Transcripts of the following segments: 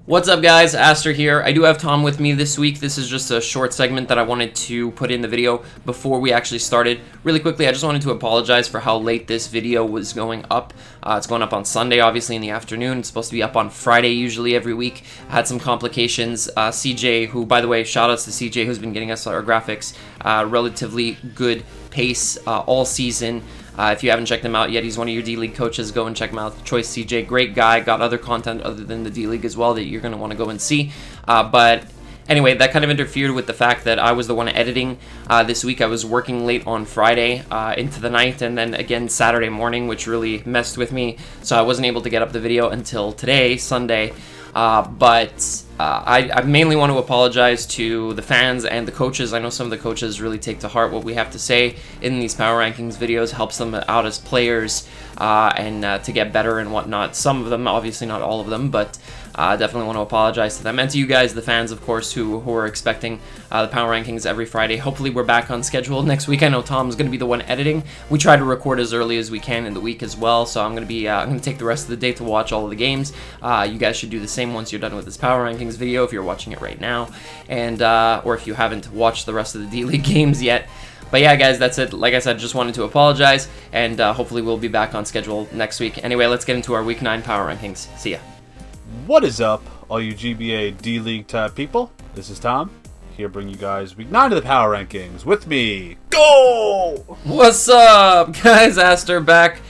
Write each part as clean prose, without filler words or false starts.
What's up, guys? Aster here. I do have Tom with me this week. This is just a short segment that I wanted to put in the video before we actually started. Really quickly, I just wanted to apologize for how late this video was going up. It's going up on Sunday, obviously, in the afternoon. It's supposed to be up on Friday, usually, every week. I had some complications. CJ, who, by the way, shout-outs to CJ, who's been getting us our graphics. Relatively good pace all season. If you haven't checked him out yet, he's one of your D-League coaches. Go and check him out. Choice CJ, great guy. Got other content other than the D-League as well that you're going to want to go and see. But anyway, that kind of interfered with the fact that I was the one editing this week. I was working late on Friday into the night and then again Saturday morning, which really messed with me. So I wasn't able to get up the video until today, Sunday. I mainly want to apologize to the fans and the coaches. I know some of the coaches really take to heart what we have to say in these power rankings videos, helps them out as players and to get better and whatnot. Some of them, obviously not all of them, but definitely want to apologize to them and to you guys, the fans, of course, who are expecting the power rankings every Friday. Hopefully we're back on schedule next week. I know Tom's going to be the one editing. We try to record as early as we can in the week as well, so I'm going to take the rest of the day to watch all of the games. You guys should do the same once you're done with this power rankings video if you're watching it right now, and or if you haven't watched the rest of the D-League games yet. But yeah, guys, that's it. Like I said, just wanted to apologize, and hopefully we'll be back on schedule next week. Anyway, let's get into our Week 9 power rankings. See ya. What is up, all you GBA D-League type people? This is Tom, here bring you guys Week 9 of the power rankings. With me, go! What's up, guys? Aster back.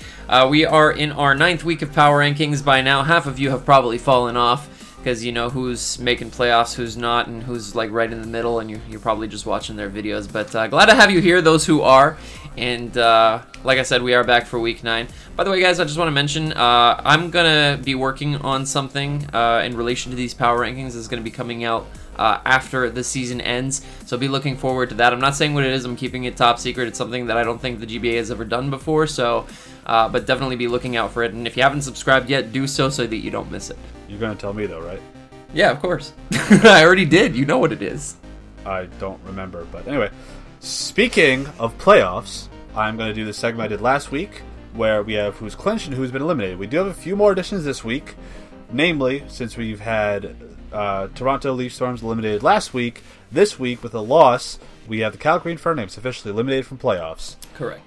We are in our 9th week of power rankings by now. Half of you have probably fallen off because you know who's making playoffs, who's not, and who's like right in the middle, and you're probably just watching their videos. But glad to have you here, those who are. And like I said, we are back for Week 9. By the way, guys, I just want to mention I'm going to be working on something in relation to these power rankings. It's going to be coming out after the season ends, so be looking forward to that. I'm not saying what it is. I'm keeping it top secret. It's something that I don't think the GBA has ever done before, so but definitely be looking out for it. And if you haven't subscribed yet, do so that you don't miss it. You're going to tell me, though, right? Yeah, of course. I already did. You know what it is. I don't remember, but anyway. Speaking of playoffs, I'm going to do the segment I did last week, where we have who's clinched and who's been eliminated. We do have a few more additions this week. Namely, since we've had Toronto Leaf Storms eliminated last week, this week with a loss, we have the Calgary Fernapes officially eliminated from playoffs. Correct.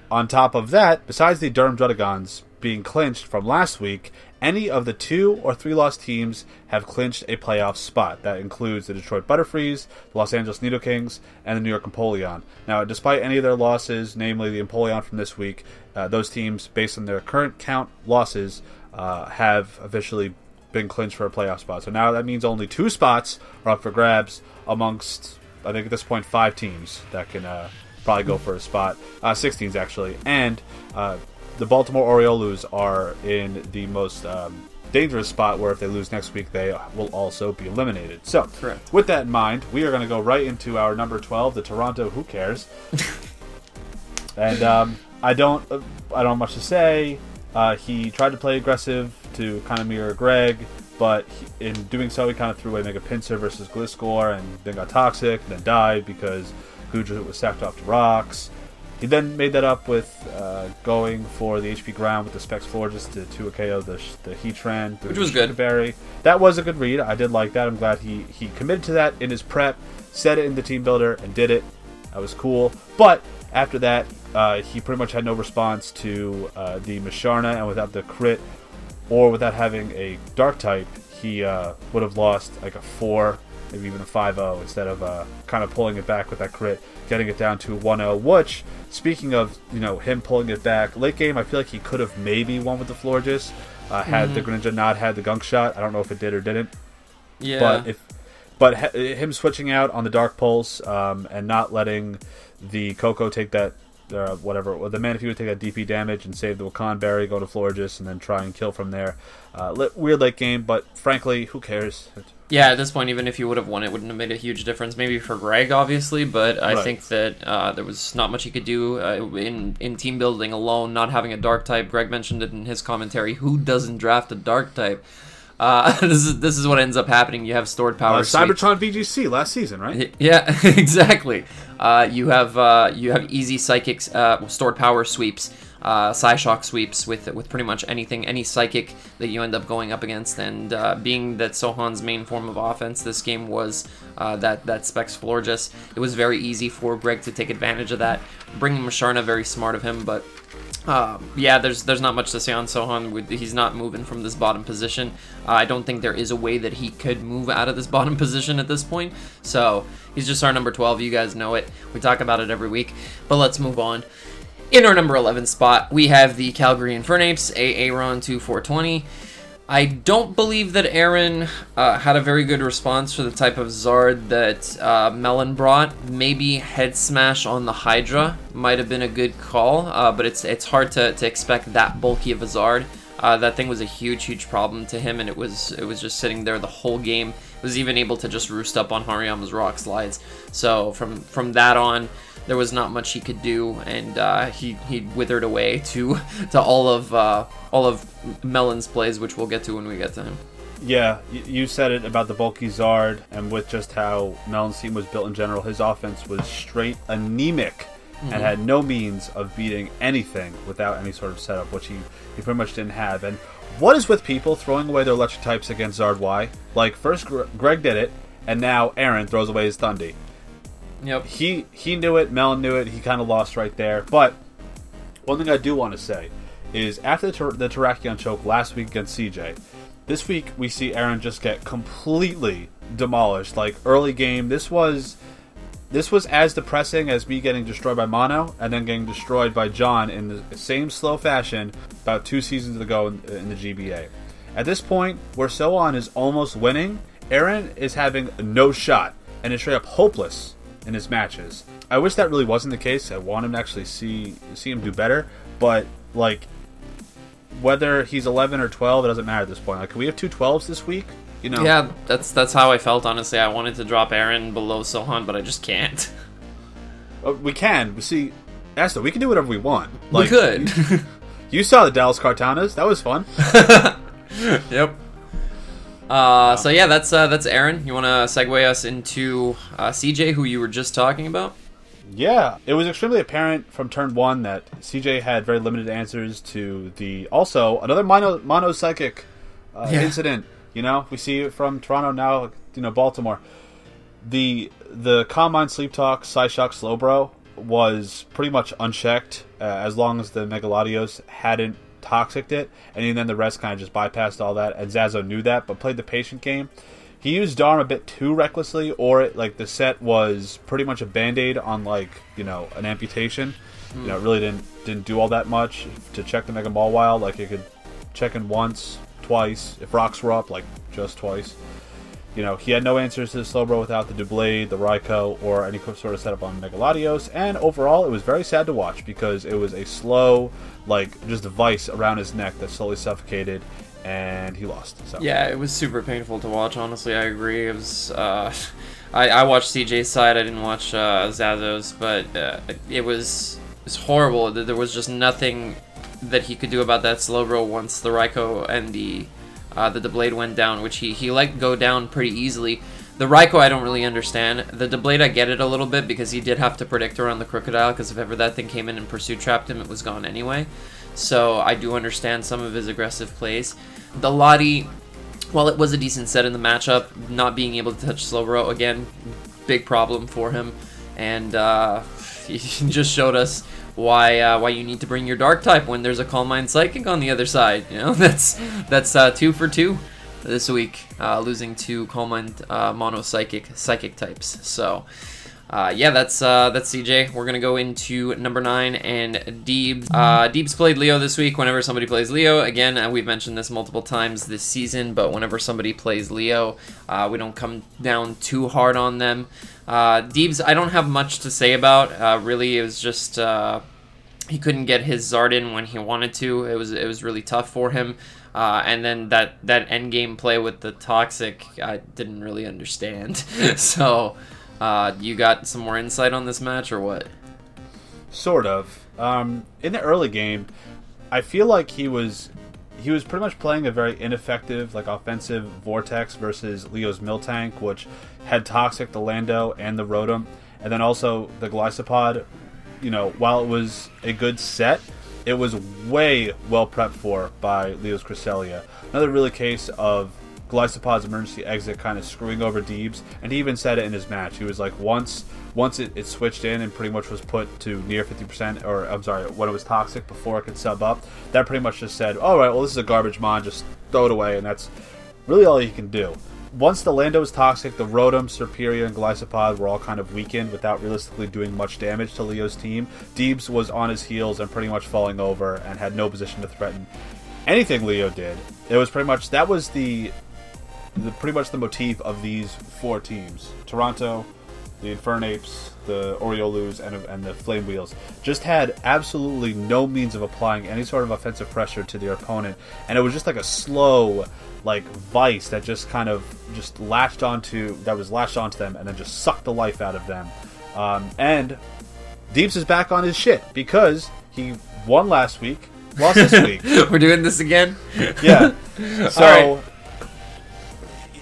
On top of that, besides the Durham Druddigons being clinched from last week, any of the 2 or 3 lost teams have clinched a playoff spot. That includes the Detroit Butterfrees, the Los Angeles Nido Kings, and the New York Empoleon. Now, despite any of their losses, namely the Empoleon from this week, those teams, based on their current count losses, have officially been clinched for a playoff spot. So now that means only 2 spots are up for grabs amongst, I think at this point, 5 teams that can probably go for a spot. 6 teams, actually. And the Baltimore Orioles are in the most dangerous spot where if they lose next week, they will also be eliminated. So, correct. With that in mind, we are going to go right into our number 12, the Toronto Who Cares. And I don't have much to say. He tried to play aggressive to kind of mirror Greg, but in doing so, he kind of threw away Mega Pinsir versus Gliscor, and then got toxic, and then died because Gudra was sacked off to rocks. He then made that up with going for the HP ground with the Specs Florges to 2 KO the Heatran, which was good. Berry. That was a good read. I did like that. I'm glad he committed to that in his prep, said it in the team builder, and did it. That was cool. But after that, he pretty much had no response to the Masharna, and without the crit or without having a Dark type, he would have lost like a 4, maybe even a 5-0 instead of kind of pulling it back with that crit, getting it down to 1-0, which, speaking of, him pulling it back, late game, I feel like he could have maybe won with the Florges, had the Greninja not had the Gunk Shot. I don't know if it did or didn't. Yeah. But him switching out on the Dark Pulse and not letting the Coco take that, the Manaphy would take that DP damage and save the Wakan Berry, go to Florges, and then try and kill from there. Weird late game, but frankly, who cares? Yeah, at this point, even if you would have won, it wouldn't have made a huge difference. Maybe for Greg, obviously, but I think that there was not much he could do in team building alone, not having a Dark type. Greg mentioned it in his commentary. Who doesn't draft a Dark type? This is what ends up happening. You have stored power. Cybertron VGC last season, right? Yeah, exactly. You have easy psychics, stored power sweeps Psyshock sweeps with pretty much anything, any Psychic that you end up going up against. And being that Sohan's main form of offense this game was that Specs Florges, it was very easy for Greg to take advantage of that. Bringing Musharna, very smart of him, but yeah, there's not much to say on Sohan. He's not moving from this bottom position. I don't think there is a way that he could move out of this bottom position at this point. So he's just our number 12. You guys know it. We talk about it every week. But let's move on. In our number 11 spot, we have the Calgary Infernapes, Aaron 2420. I don't believe that Aaron had a very good response for the type of Zard that Melon brought. Maybe Head Smash on the Hydra might have been a good call, but it's hard to expect that bulky of a Zard. That thing was a huge problem to him, and it was just sitting there the whole game. It was even able to just roost up on Hariyama's rock slides. So from that on, there was not much he could do, and he withered away to all of Melon's plays, which we'll get to when we get to him. Yeah, you said it about the bulky Zard, and with just how Melon's team was built in general, his offense was straight anemic and had no means of beating anything without any sort of setup, which he pretty much didn't have. And what is with people throwing away their electric types against Zard Y? Like, first Greg did it, and now Aaron throws away his Thundy. Yep. He knew it, Melon knew it, he kind of lost right there. But one thing I do want to say is after the Terrakion choke last week against CJ, this week we see Aaron just get completely demolished. Like, early game, this was as depressing as me getting destroyed by Mono and then getting destroyed by John in the same slow fashion about 2 seasons ago in the GBA. At this point, where Sohan is almost winning, Aaron is having no shot and is straight up hopeless in his matches. I wish that really wasn't the case. I want him to actually see him do better, but like, whether he's 11 or 12, it doesn't matter at this point. Like, can we have 2 12s this week? You know? Yeah, that's how I felt, honestly. I wanted to drop Aaron below Sohan, but I just can't. We can. See, Aster, we can do whatever we want. Like, we could. You saw the Dallas Cartanas. That was fun. Yep. So yeah, that's Aaron. You want to segue us into CJ, who you were just talking about? Yeah, it was extremely apparent from turn 1 that CJ had very limited answers to the also another mono psychic incident. You know, we see it from Toronto now. You know, Baltimore. The Calm Mind Sleep Talk Psyshock Slowbro was pretty much unchecked as long as the Megalodios hadn't toxiced it, and even then the rest kind of just bypassed all that, and Zazo knew that but played the patient game. He used Dharm a bit too recklessly, or like the set was pretty much a band-aid on, like, you know, an amputation. You know, it really didn't do all that much to check the Mega Ball Wild. Like, it could check in once, twice, if rocks were up, like just twice. You know, he had no answers to the Slowbro without the Doublade, the Raikou, or any sort of setup on Megalodios, and overall it was very sad to watch because it was a slow, like, just a vice around his neck that slowly suffocated, and he lost. So. Yeah, it was super painful to watch, honestly. I agree. It was, I watched CJ's side, I didn't watch Zazo's, but it was horrible. There was just nothing that he could do about that Slowbro once the Raikou and the Doublade went down, which he let go down pretty easily. The Raikou I don't really understand. The Doublade I get it a little bit because he did have to predict around the Crocodile, because if ever that thing came in and pursuit trapped him, it was gone anyway. So I do understand some of his aggressive plays. The Lottie, while it was a decent set in the matchup, not being able to touch Slowbro, again, big problem for him. And he just showed us why you need to bring your Dark type when there's a Calm Mind Psychic on the other side. You know, that's 2 for 2 this week, losing to Calm Mind mono psychic types. So yeah, that's CJ. We're gonna go into number 9 and Deebs. Deebs played Leo this week. Whenever somebody plays Leo, again, we've mentioned this multiple times this season, but whenever somebody plays Leo, we don't come down too hard on them. Deebs, I don't have much to say about. Really, it was just he couldn't get his Zard in when he wanted to. It was really tough for him. And then that end game play with the Toxic, I didn't really understand. So, you got some more insight on this match or what? Sort of. In the early game, I feel like he was pretty much playing a very ineffective, like, offensive Vortex versus Leo's Miltank, which had Toxic, the Lando, and the Rotom, and then also the Glycopod. You know, while it was a good set, it was way well prepped for by Leo's Cresselia. Another really case of Glycopod's emergency exit kind of screwing over Deebs, and he even said it in his match. He was like, once it switched in and pretty much was put to near 50%, or I'm sorry, when it was toxic before it could sub up, that pretty much just said, all right, well, this is a garbage mon, just throw it away, and that's really all you can do. Once the Lando was toxic, the Rotom, Serperior, and Glycopod were all kind of weakened without realistically doing much damage to Leo's team. Deebs was on his heels and pretty much falling over and had no position to threaten anything Leo did. It was pretty much, that was pretty much the motif of these 4 teams. Toronto, the Infernapes, the Oriolus, and the Flame Wheels just had absolutely no means of applying any sort of offensive pressure to their opponent, and it was just like a slow, like, vice that just kind of just latched onto them and then just sucked the life out of them. And Deebs is back on his shit because he won last week, lost this week. We're doing this again? Yeah. So right.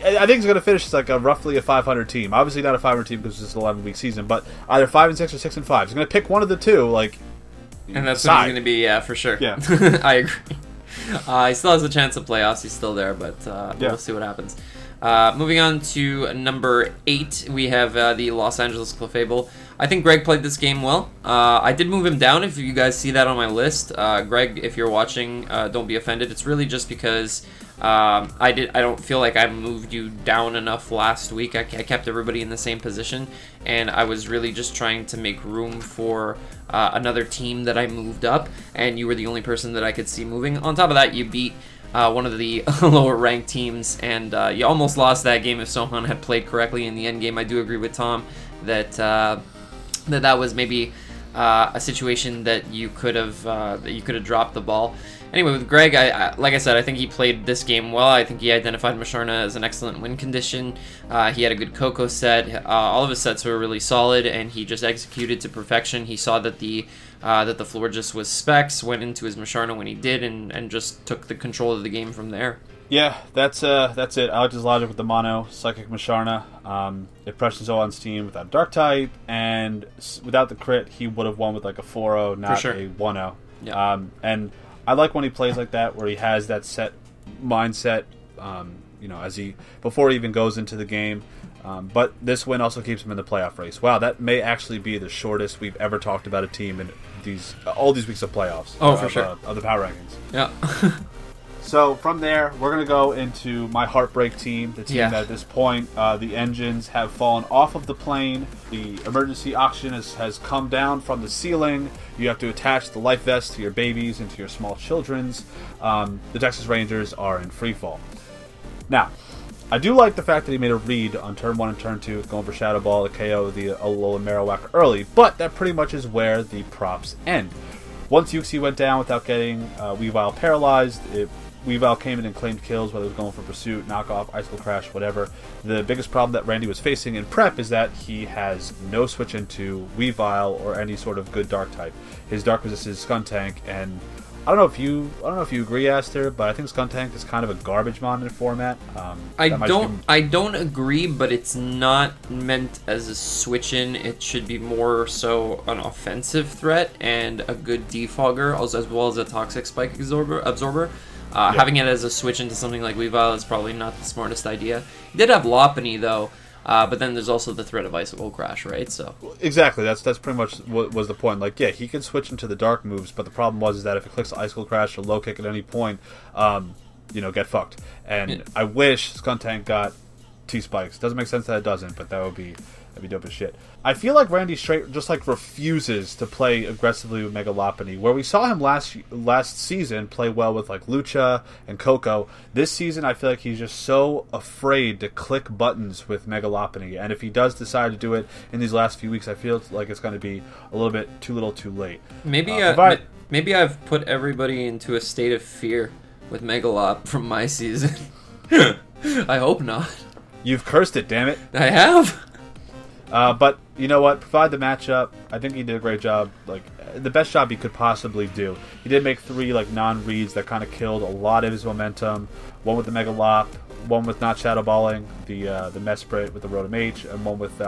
I think it's going to finish as like roughly a 500 team. Obviously not a 500 team because it's an 11-week season, but either 5-6 or 6-5. He's going to pick one of the two, like. And that's what he's going to be, yeah, for sure. Yeah. I agree. He still has a chance of playoffs. He's still there, but we'll see what happens. Moving on to number 8, we have the Los Angeles Clefable. I think Greg played this game well. I did move him down, if you guys see that on my list. Greg, if you're watching, don't be offended. It's really just because I don't feel like I moved you down enough last week. I kept everybody in the same position, and I was really just trying to make room for another team that I moved up, and you were the only person that I could see moving. On top of that, you beat one of the lower ranked teams, and you almost lost that game if Sohan had played correctly in the end game. I do agree with Tom that that was maybe a situation that you could have dropped the ball. Anyway, with Greg, like I said, I think he played this game well. I think he identified Musharna as an excellent win condition. He had a good Coco set. All of his sets were really solid, and he just executed to perfection. He saw that the floor just was specs, went into his Musharna when he did, and just took the control of the game from there. Yeah, that's it. I liked his logic with the mono Psychic Musharna. It pressures on Steam without Dark type, and without the crit, he would have won with like a 4-0, not a 1-0. Yeah. And I like when he plays like that, where he has that set mindset, before he even goes into the game. But this win also keeps him in the playoff race. Wow, that may actually be the shortest we've ever talked about a team in all these weeks of playoffs. Oh, for sure. Of the power rankings. Yeah. So from there, we're going to go into my heartbreak team, the team that at this point, the engines have fallen off of the plane. The emergency oxygen has come down from the ceiling. You have to attach the life vest to your babies and to your small children's. The Texas Rangers are in free fall. Now, I do like the fact that he made a read on turn 1 and turn 2, going for Shadow Ball to KO the Alola Marowak early, but that pretty much is where the props end. Once Yuxi went down without getting Weavile paralyzed, Weavile came in and claimed kills, whether it was going for Pursuit, Knockoff, Icicle Crash, whatever. The biggest problem that Randy was facing in prep is that he has no switch into Weavile or any sort of good Dark type. His Dark resist is Skuntank, and I don't know if you agree, Aster, but I think Skuntank is kind of a garbage mon in the format. I don't agree, but it's not meant as a switch-in. It should be more so an offensive threat and a good defogger, as well as a Toxic Spike absorber. Having it as a switch into something like Weavile is probably not the smartest idea. He did have Lopunny, though, but then there's also the threat of Icicle Crash, right? So exactly, that's pretty much what was the point. Like, yeah, he could switch into the dark moves, but the problem was that if it clicks Icicle Crash or Low Kick at any point, get fucked. And I wish Skuntank got T-Spikes. Doesn't make sense that it doesn't, but that'd be dope as shit. I feel like Randy straight just like refuses to play aggressively with Mega Lopunny. Where we saw him last season play well with like Lucha and Coco, this season I feel like he's just so afraid to click buttons with Mega Lopunny. And if he does decide to do it in these last few weeks, I feel like it's going to be a little bit too little too late. Maybe maybe I've put everybody into a state of fear with Megalop from my season. I hope not. You've cursed it, damn it. I have. But you know what? Provide the matchup. I think he did a great job. Like the best job he could possibly do. He did make 3 like non-reads that kind of killed a lot of his momentum. One with the Mega Lop, one with not shadow balling, the Mesprit with the Rotom H, and one with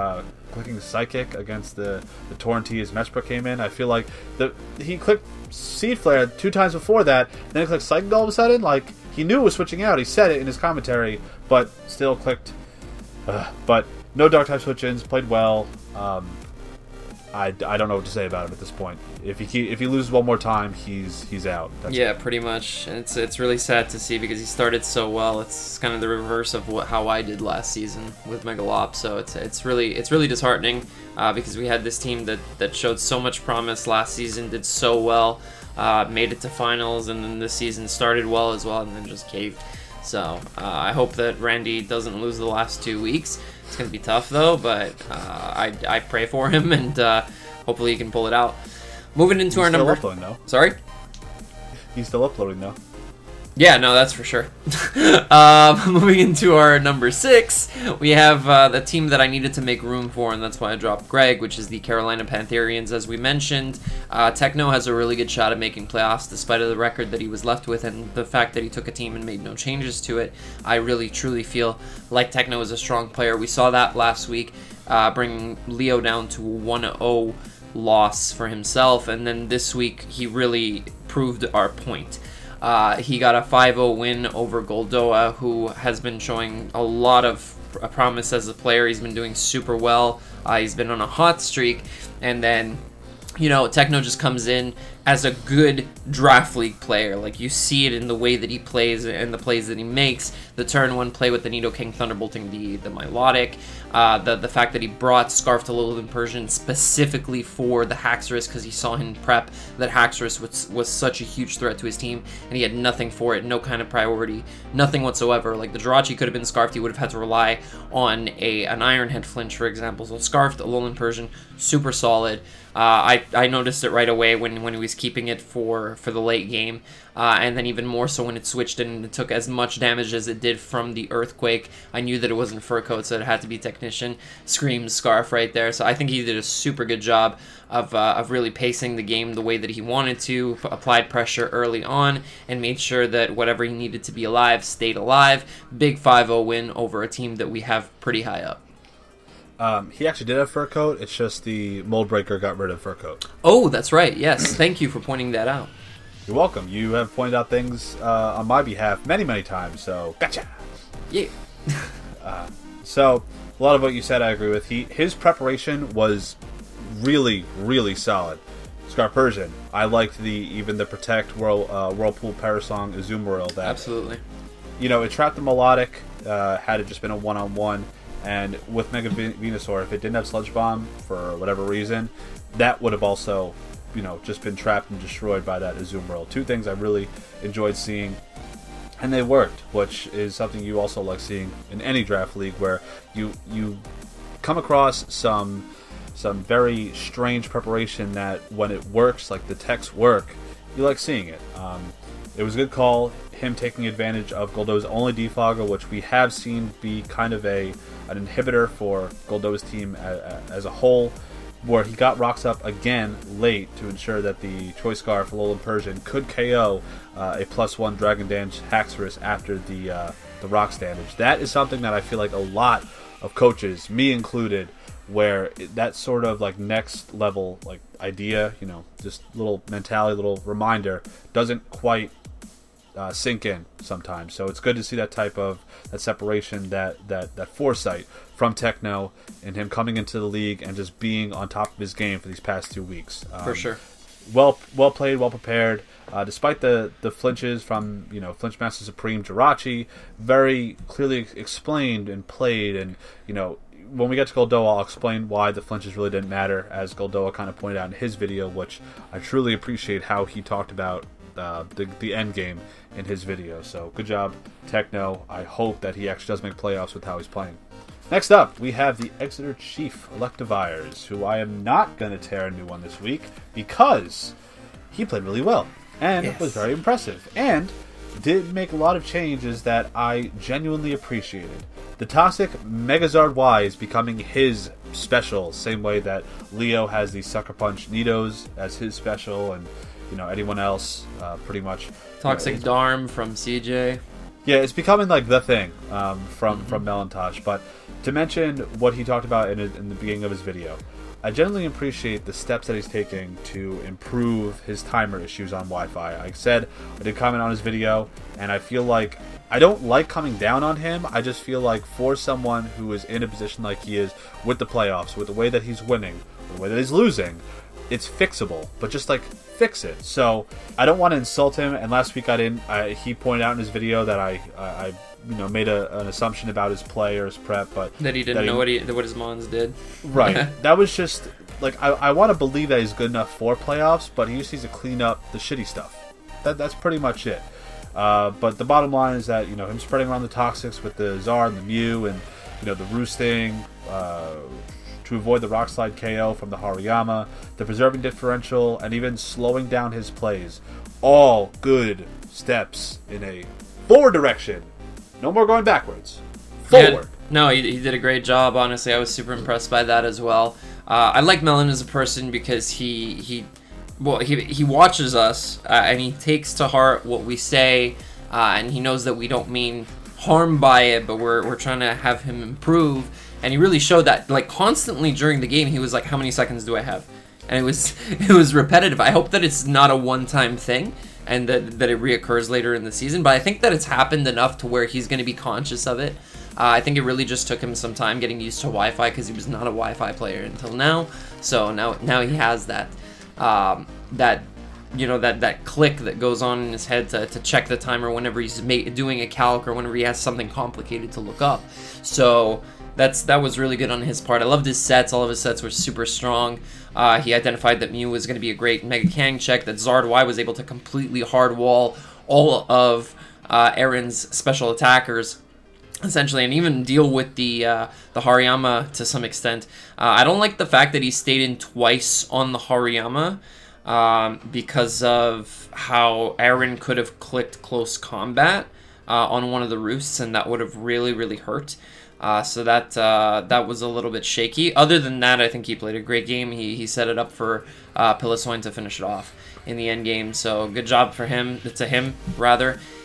clicking Psychic against the Torrentee as Mesprit came in. I feel like he clicked Seed Flare 2 times before that, then he clicked Psychic all of a sudden. Like, he knew it was switching out. He said it in his commentary, but still clicked. But no Dark type switch-ins. Played well. I don't know what to say about him at this point. If he loses one more time, he's out. Yeah, pretty much. And it's really sad to see because he started so well. It's kind of the reverse of how I did last season with Megalop. So it's really disheartening because we had this team that showed so much promise last season, did so well, made it to finals, and then this season started well as well, and then just caved. So I hope that Randy doesn't lose the last 2 weeks. It's going to be tough, though, but I pray for him, and hopefully he can pull it out. Moving into our number... He's still uploading, though. Sorry? He's still uploading, though. Yeah, no, that's for sure. Moving into our number 6, we have the team that I needed to make room for, and that's why I dropped Greg, which is the Carolina Pantherians. As we mentioned, Techno has a really good shot at making playoffs, despite of the record that he was left with, and the fact that he took a team and made no changes to it. I really, truly feel like Techno is a strong player. We saw that last week, bringing Leo down to a 1-0 loss for himself, and then this week he really proved our point. He got a 5-0 win over Goldoa, who has been showing a lot of promise as a player. He's been doing super well. He's been on a hot streak. And then, you know, Techno just comes in as a good draft league player. Like, you see it in the way that he plays and the plays that he makes. The turn 1 play with the Nidoking Thunderbolting the Milotic. The fact that he brought Scarf to Lilith Persian specifically for the Haxorus because he saw in prep that Haxorus was such a huge threat to his team, and he had nothing for it, no kind of priority, nothing whatsoever. Like, the Jirachi could have been Scarfed, he would have had to rely on an Iron Head flinch, for example. So Scarfed, Alolan Persian, super solid. I noticed it right away when he was keeping it for the late game, and then even more so when it switched and it took as much damage as it did from the Earthquake. I knew that it wasn't Fur Coat, so it had to be Technician. Screams Scarf right there. So I think he did a super good job of really pacing the game the way that he wanted to, applied pressure early on, and made sure that whatever he needed to be alive stayed alive. Big 5-0 win over a team that we have pretty high up. He actually did have Fur Coat. It's just the Mold Breaker got rid of Fur Coat. Oh, that's right. Yes. Thank you for pointing that out. You're welcome. You have pointed out things on my behalf many, many times, so gotcha. Yeah. So, a lot of what you said I agree with. His preparation was really, really solid. Scarf Persian. I liked even the Protect Whirlpool Parasong Azumarill. Absolutely. You know, it trapped the Melodic, had it just been a one-on-one. And with Mega Venusaur, if it didn't have Sludge Bomb for whatever reason, that would have also, you know, just been trapped and destroyed by that Azumarill. 2 things I really enjoyed seeing, and they worked, which is something you also like seeing in any draft league where you come across some very strange preparation that when it works, like the techs work, you like seeing it. It was a good call, him taking advantage of Goldo's only Defogger, which we have seen be kind of an inhibitor for Goldo's team as a whole, where he got rocks up again late to ensure that the Choice Scarf Alolan Persian could KO a +1 Dragon Dance Haxorus after the rocks damage. That is something that I feel like a lot of coaches, me included, where that sort of like next level like idea, you know, just little mentality, little reminder, doesn't quite sink in sometimes. So it's good to see that type of separation, that foresight from Techno, and him coming into the league and just being on top of his game for these past 2 weeks. For sure. Well played, well prepared. Despite the flinches from, you know, Flinch Master Supreme Jirachi, very clearly explained and played. And, you know, when we get to Goldoa, I'll explain why the flinches really didn't matter, as Goldoa kind of pointed out in his video, which I truly appreciate how he talked about the end game in his video. So good job, Techno. I hope that he actually does make playoffs with how he's playing. Next up, we have the Exeter Chief Electivires, who I am not going to tear a new one this week because he played really well and was very impressive and did make a lot of changes that I genuinely appreciated. The Toxic Megazard Y is becoming his special, same way that Leo has the Sucker Punch Nidos as his special, and you know, anyone else pretty much. Toxic Darm from CJ. Yeah, it's becoming like the thing from Melantosh. But to mention what he talked about in the beginning of his video, I generally appreciate the steps that he's taking to improve his timer issues on Wi-Fi. Like I said, I did comment on his video, and I feel like I don't like coming down on him. I just feel like for someone who is in a position like he is with the playoffs, with the way that he's winning, the way that he's losing, it's fixable. But just like fix it. So I don't want to insult him. And last week he pointed out in his video that I made an assumption about his play or his prep, but that he didn't know what his mons did. Right. That was just like I want to believe that he's good enough for playoffs, but he just needs to clean up the shitty stuff. That's pretty much it. But the bottom line is that him spreading around the toxics with the Czar and the Mew and the roosting to avoid the rock slide KO from the Hariyama, the preserving differential, and even slowing down his plays, all good steps in a forward direction. No more going backwards. Forward. Yeah, no, he did a great job. Honestly, I was super impressed by that as well. I like Melon as a person because he watches us and he takes to heart what we say, and he knows that we don't mean harm by it, but we're trying to have him improve. And he really showed that, like, constantly during the game. He was like, "How many seconds do I have?" And it was repetitive. I hope that it's not a one-time thing, and that it reoccurs later in the season. But I think that it's happened enough to where he's going to be conscious of it. I think it really just took him some time getting used to Wi-Fi because he was not a Wi-Fi player until now. So now he has that that click that goes on in his head to check the timer whenever he's doing a calc or whenever he has something complicated to look up. So that was really good on his part. I loved his sets. All of his sets were super strong. He identified that Mew was going to be a great Mega Kang check, that Zard Y was able to completely hard wall all of Aaron's special attackers, essentially, and even deal with the Hariyama to some extent. I don't like the fact that he stayed in twice on the Hariyama because of how Aaron could have clicked close combat on one of the roosts, and that would have really hurt. So that was a little bit shaky. Other than that, I think he played a great game. He set it up for Pillasoin to finish it off in the end game. So good job for him,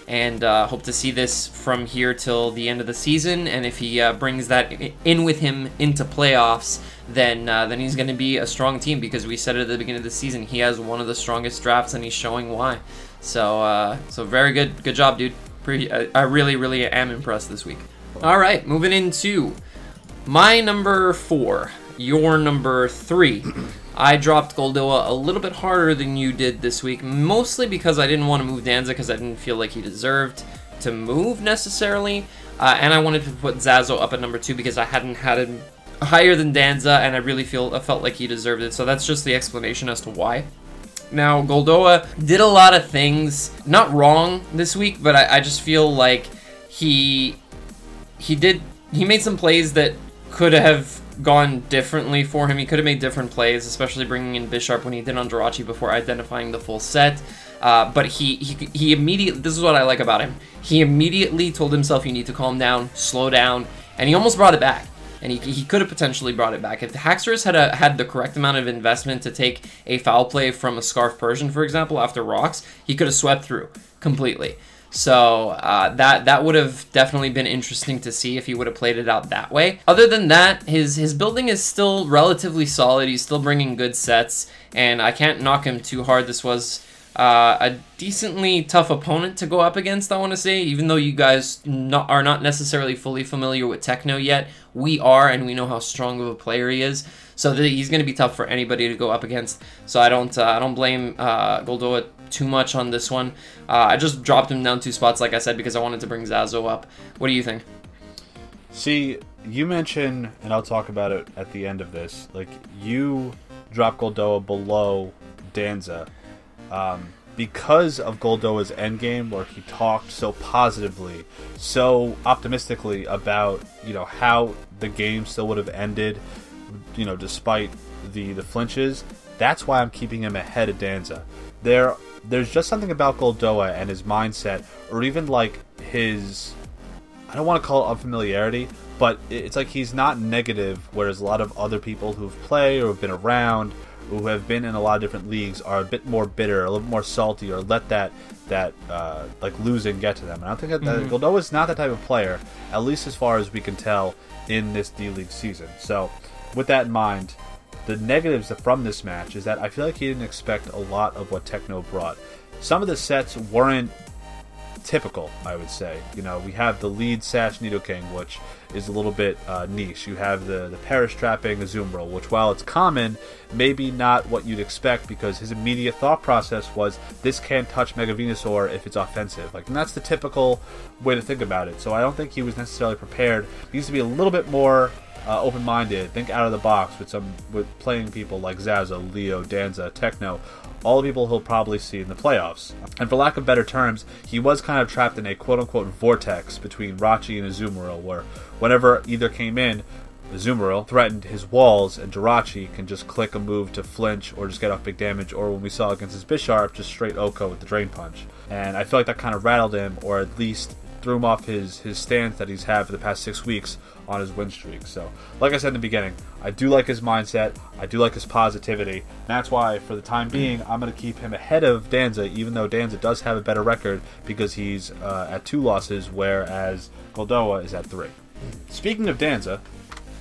and hope to see this from here till the end of the season. And if he brings that in with him into playoffs, then he's going to be a strong team, because we said it at the beginning of the season, he has one of the strongest drafts, and he's showing why. So very good job, dude. I really am impressed this week. All right, moving into my number 4, your number 3. I dropped Goldoa a little bit harder than you did this week, mostly because I didn't want to move Danza because I didn't feel like he deserved to move necessarily, and I wanted to put Zazo up at number 2 because I hadn't had him higher than Danza, and I felt like he deserved it. So that's just the explanation as to why. Now, Goldoa did a lot of things not wrong this week, but I just feel like he made some plays that could have gone differently for him. He could have made different plays, especially bringing in Bisharp when he did on Jirachi before identifying the full set. But he immediately, this is what I like about him, he immediately told himself, you need to calm down, slow down, and he almost brought it back. And he could have potentially brought it back. If the Haxorus had the correct amount of investment to take a foul play from a Scarf Persian, for example, after rocks, he could have swept through completely. So that would have definitely been interesting to see if he would have played it out that way. Other than that, his building is still relatively solid. He's still bringing good sets, and I can't knock him too hard. This was a decently tough opponent to go up against, I want to say, even though you guys are not necessarily fully familiar with Techno yet. We are, and we know how strong of a player he is. So he's going to be tough for anybody to go up against. So I don't blame Goldoa too much on this one. I just dropped him down 2 spots, like I said, because I wanted to bring Zazo up. What do you think? See, you mentioned, and I'll talk about it at the end of this, like, you dropped Goldoa below Danza because of Goldoa's endgame, where he talked so positively, so optimistically about, how the game still would have ended, despite the flinches. That's why I'm keeping him ahead of Danza. There's just something about Goldoa and his mindset, or even like his, I don't want to call it unfamiliarity, but it's like he's not negative, whereas a lot of other people who've played or have been around who have been in a lot of different leagues are a bit more bitter, a little bit more salty, or let that like losing get to them. And I think that Goldoa is not that type of player, at least as far as we can tell in this D-League season. So with that in mind, the negatives from this match is that I feel like he didn't expect a lot of what Techno brought. Some of the sets weren't typical, I would say. You know, we have the lead Sash Nidoking, which is a little bit niche. You have the Perish Trapping Azumarill, which, while it's common, maybe not what you'd expect, because his immediate thought process was, this can't touch Mega Venusaur if it's offensive. Like, and that's the typical way to think about it. So I don't think he was necessarily prepared. He needs to be a little bit more open-minded, think out of the box with playing people like Zaza, Leo, Danza, Techno, all the people he'll probably see in the playoffs. And for lack of better terms, he was kind of trapped in a quote-unquote vortex between Rachi and Azumarill, where whenever either came in, Azumarill threatened his walls, and Jirachi can just click a move to flinch or just get off big damage, or when we saw against his Bisharp, just straight Oko with the Drain Punch. And I feel like that kind of rattled him, or at least threw him off his stance that he's had for the past 6 weeks on his win streak. So, like I said in the beginning, I do like his mindset, I do like his positivity, and that's why, for the time being, I'm going to keep him ahead of Danza, even though Danza does have a better record, because he's at 2 losses, whereas Goldoa is at 3. Speaking of Danza,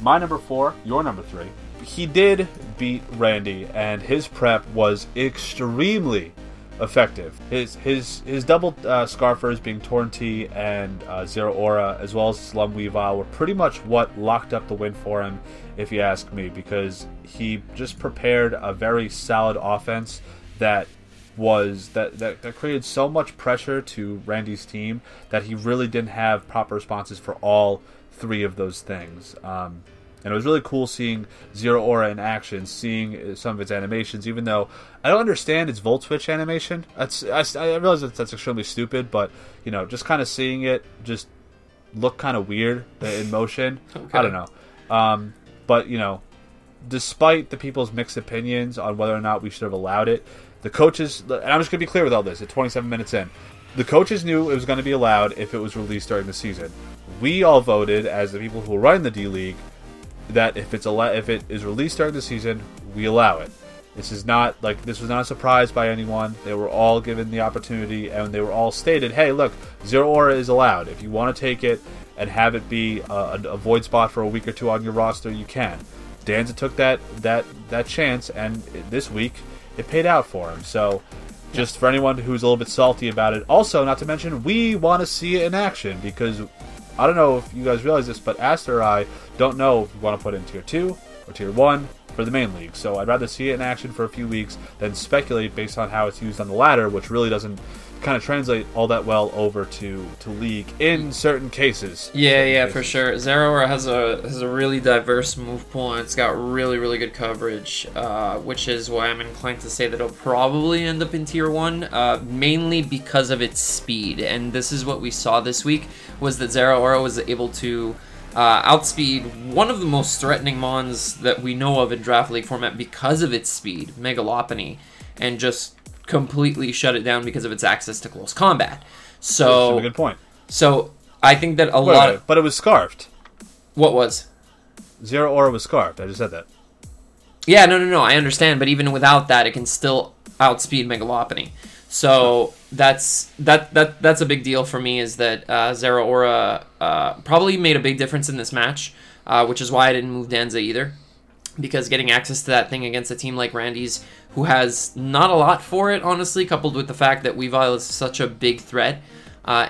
my number 4, your number 3, he did beat Randy, and his prep was extremely effective. His double Scarfers, being Torrentee and Zero Aura, as well as Slum Weavile, were pretty much what locked up the win for him, if you ask me, because he just prepared a very solid offense that created so much pressure to Randy's team that he really didn't have proper responses for all 3 of those things. And it was really cool seeing Zero Aura in action, seeing some of its animations, even though I don't understand its Volt Switch animation. I realize that's extremely stupid, but, you know, just kind of seeing it just look kind of weird in motion. Okay. I don't know. But, you know, despite the people's mixed opinions on whether or not we should have allowed it, the coaches, and I'm just going to be clear with all this, at 27 minutes in, the coaches knew it was going to be allowed if it was released during the season. We all voted, as the people who were running the D-League, that if it is released during the season, we allow it. This was not a surprise by anyone. They were all given the opportunity, and they were all stated, hey, look, Zero Aura is allowed. If you want to take it and have it be a void spot for a week or 2 on your roster, you can. Danza took that chance, and this week it paid out for him. So just for anyone who's a little bit salty about it, also, not to mention, we want to see it in action, because I don't know if you guys realize this, but Aster or I don't know if we want to put it in Tier 2 or Tier 1 for the main league. So I'd rather see it in action for a few weeks than speculate based on how it's used on the ladder, which really doesn't kind of translate all that well over to league in certain cases. Yeah, for sure. Zero Aura has a really diverse move pool, and it's got really good coverage, which is why I'm inclined to say that it'll probably end up in Tier 1, mainly because of its speed. And this is what we saw this week, was that Zero Aura was able to outspeed one of the most threatening mons that we know of in Draft League format because of its speed, Megalopony, and just completely shut it down because of its access to close combat. So that's a good point. So I think that but it was scarfed. What was? Zero Aura was scarfed. I just said that. Yeah, no, I understand, but even without that, it can still outspeed Megalopony. So that's a big deal for me, is that Zero Aura probably made a big difference in this match, which is why I didn't move Danza either. Because getting access to that thing against a team like Randy's, who has not a lot for it, honestly, coupled with the fact that Weavile is such a big threat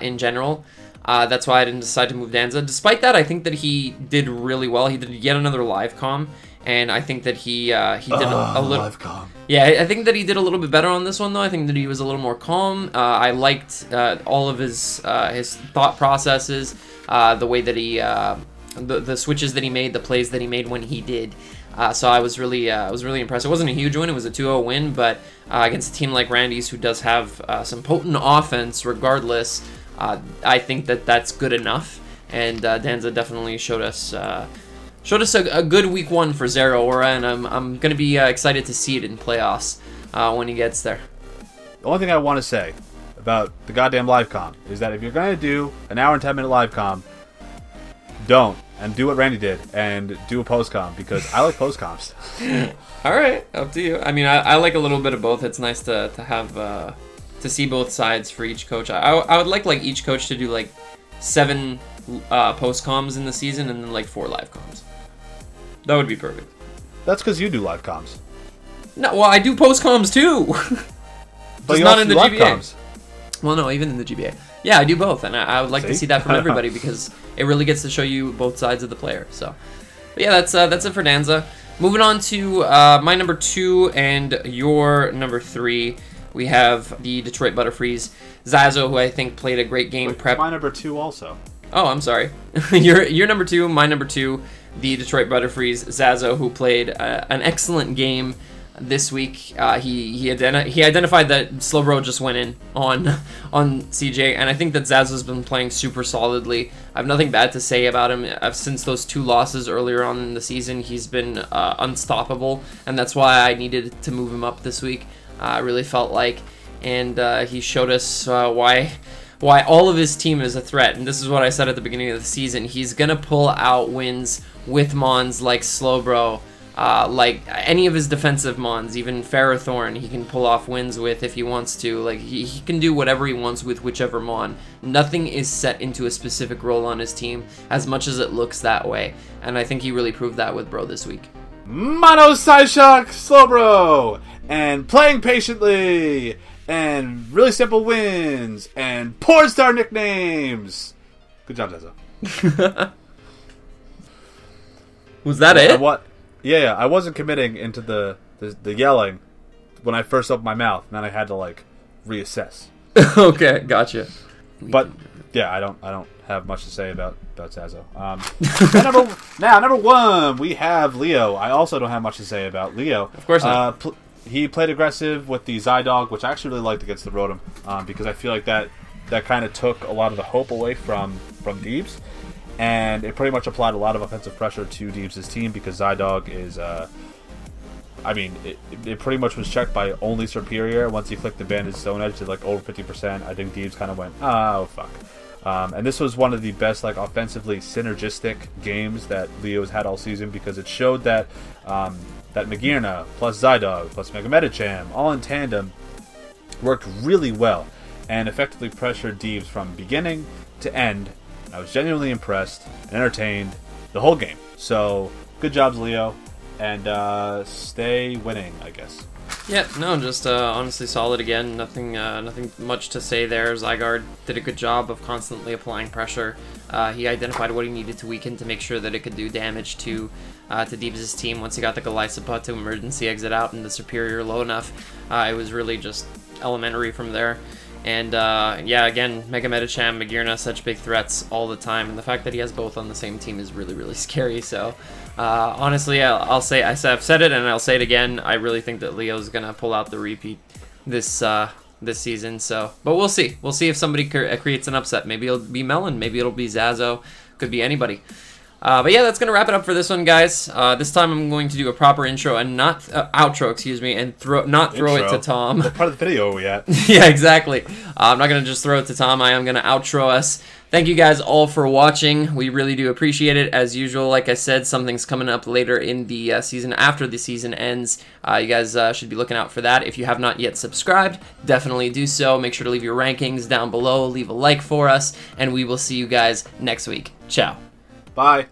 in general, that's why I didn't decide to move Danza. Despite that, I think that he did really well. He did yet another live comm, and I think that he did a little live comm. Yeah, I think that he did a little bit better on this one, though. I think that he was a little more calm. I liked all of his thought processes, the way that he the switches that he made, the plays that he made when he did. So I was really impressed. It wasn't a huge win. It was a 2-0 win, but against a team like Randy's, who does have some potent offense regardless, I think that that's good enough. And Danza definitely showed us a good week 1 for Zero Aura, and I'm going to be excited to see it in playoffs when he gets there. The only thing I want to say about the goddamn live comm is that if you're going to do an hour and 10 minute live comm, don't and do what Randy did and do a post-com, because I like post-coms. All right, up to you. I mean, I like a little bit of both. It's nice to have to see both sides for each coach. I would like each coach to do like 7 post-coms in the season and then like 4 live comms. That would be perfect. That's because you do live comms. No, well, I do post-coms too. But Just you not also in the do live GBA. comms. Well, no, even in the GBA. Yeah, I do both, and I would like to see that from everybody because it really gets to show you both sides of the player. So, but yeah, that's it for Danza. Moving on to my number 2 and your number 3, we have the Detroit Butterfrees. Zazo, who I think played a great game. Prep. My number 2 also. Oh, I'm sorry. Your number 2, my number 2, the Detroit Butterfrees. Zazo, who played an excellent game this week. He identified that Slowbro just went in on CJ, and I think that Zazo's been playing super solidly. I have nothing bad to say about him. Since those 2 losses earlier on in the season, he's been unstoppable, and that's why I needed to move him up this week. I really felt like, and he showed us why all of his team is a threat. And this is what I said at the beginning of the season. He's gonna pull out wins with Mons like Slowbro. Like any of his defensive mons, even Ferrothorn, he can pull off wins with if he wants to. Like he can do whatever he wants with whichever mon. Nothing is set into a specific role on his team as much as it looks that way. And I think he really proved that with Bro this week. Mono Psyshock Slowbro! And playing patiently! And really simple wins! And porn star nicknames! Good job, Zazo. Was that it? What? Yeah, I wasn't committing into the yelling when I first opened my mouth, and then I had to like reassess. Okay, gotcha. But yeah, I don't have much to say about Zazo. Number 1, we have Leo. I also don't have much to say about Leo. Of course not. He played aggressive with the Zydog, which I actually really liked against the Rotom, because I feel like that kind of took a lot of the hope away from Deebs. And it pretty much applied a lot of offensive pressure to Deebs' team, because Zydog is, I mean, it pretty much was checked by only Superior. Once he clicked the Bandage Zone Edge to like over 50%, I think Deebs kind of went, oh, fuck. And this was one of the best like offensively synergistic games that Leo's had all season, because it showed that that Magearna plus Zydog plus Mega Medicham, all in tandem, worked really well and effectively pressured Deebs from beginning to end. I was genuinely impressed and entertained the whole game. So, good jobs, Leo, and stay winning, I guess. Yeah, no, just honestly solid again. Nothing much to say there. Zygarde did a good job of constantly applying pressure. He identified what he needed to weaken to make sure that it could do damage to Deebs' team. Once he got the Golisopod to emergency exit out and the Superior low enough, it was really just elementary from there. And yeah, again, Mega Medicham, Magearna, such big threats all the time, and the fact that he has both on the same team is really, really scary. So honestly, I've said it and I'll say it again. I really think that Leo's gonna pull out the repeat this season. So, but we'll see. We'll see if somebody creates an upset. Maybe it'll be Melon. Maybe it'll be Zazo. Could be anybody. But yeah, that's going to wrap it up for this one, guys. This time I'm going to do a proper intro and not outro, excuse me, and not throw it to Tom. What part of the video are we at? Yeah, exactly. I'm not going to just throw it to Tom. I am going to outro us. Thank you guys all for watching. We really do appreciate it. As usual, like I said, something's coming up later in the season after the season ends. You guys should be looking out for that. If you have not yet subscribed, definitely do so. Make sure to leave your rankings down below. Leave a like for us, and we will see you guys next week. Ciao. Bye.